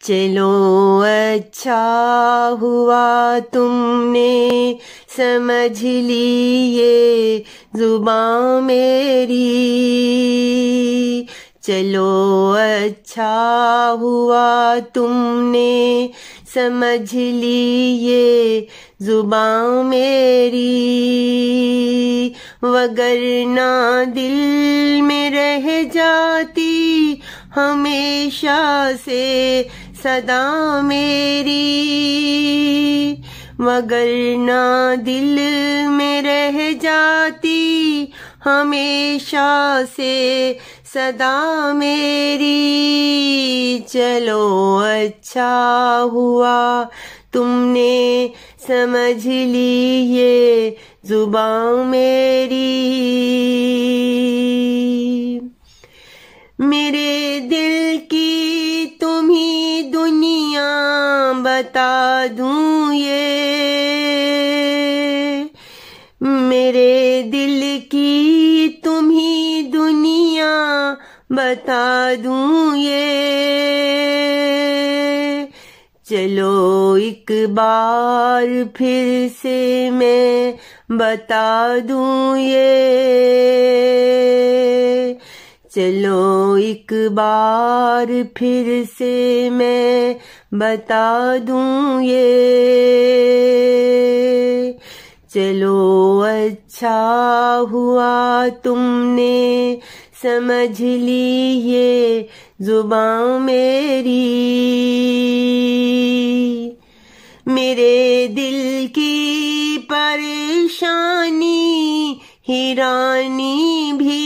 चलो अच्छा हुआ तुमने समझ ली ये जुबां मेरी। चलो अच्छा हुआ तुमने समझ ली ये जुबां मेरी, वगरना दिल में रह जाती हमेशा से सदा मेरी। वगरना दिल में रह जाती हमेशा से सदा मेरी। चलो अच्छा हुआ तुमने समझ ली ये जुबां मेरी। मेरे दिल की तुम्ही दुनिया बता दूं ये, मेरे दिल की तुम्ही दुनिया बता दूं ये। चलो एक बार फिर से मैं बता दूं ये। चलो एक बार फिर से मैं बता दूं ये। चलो अच्छा हुआ तुमने समझ ली ये जुबां मेरी। मेरे दिल की परेशानी हिरानी भी,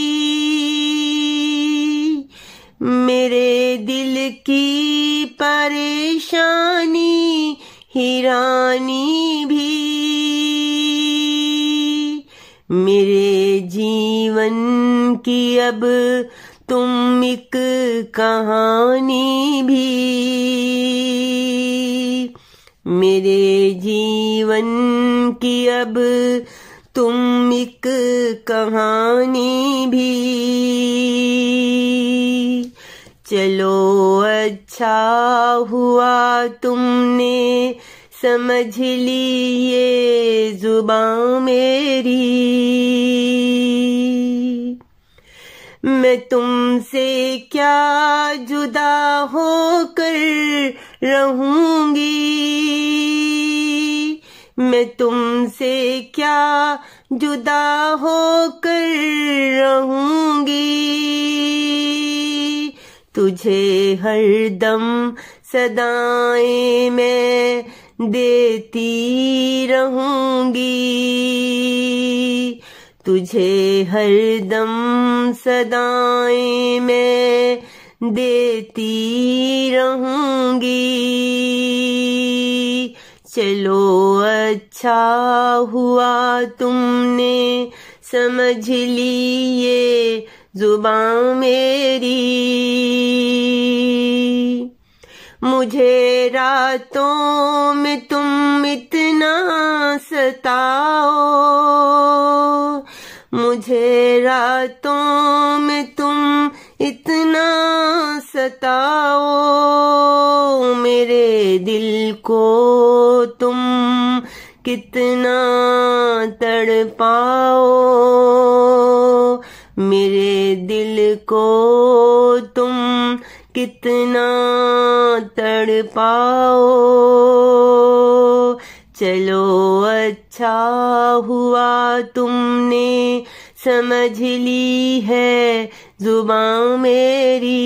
मेरे दिल की परेशानी हिरानी भी, मेरे जीवन की अब तुम एक कहानी भी। मेरे जीवन की अब तुम एक कहानी भी। चलो अच्छा हुआ तुमने समझ ली ये जुबां मेरी। मैं तुमसे क्या जुदा होकर रहूंगी, मैं तुमसे क्या जुदा होकर रहूंगी। तुझे हरदम सदाएं मैं देती रहूंगी, तुझे हरदम सदाएं मैं देती रहूंगी। चलो अच्छा हुआ तुमने समझ ली ये जुबां मेरी। मुझे रातों में तुम इतना सताओ, मुझे रातों में तुम इतना सताओ। मेरे दिल को तुम कितना तड़पाओ, मेरे दिल को तुम कितना तड़पाओ। चलो अच्छा हुआ तुमने समझ ली है जुबां मेरी।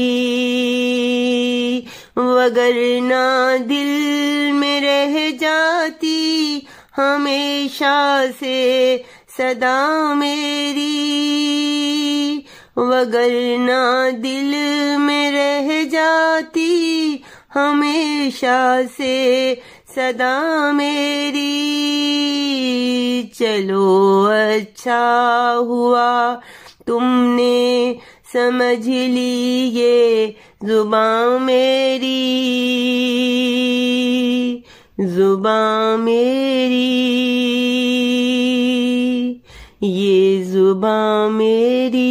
वगरना दिल में रह जाती हमेशा से सदा मेरी। वगरना दिल में रह जाती हमेशा से सदा मेरी। चलो अच्छा हुआ तुमने समझ ली ये जुबां मेरी, जुबां मेरी, ये जुबां मेरी।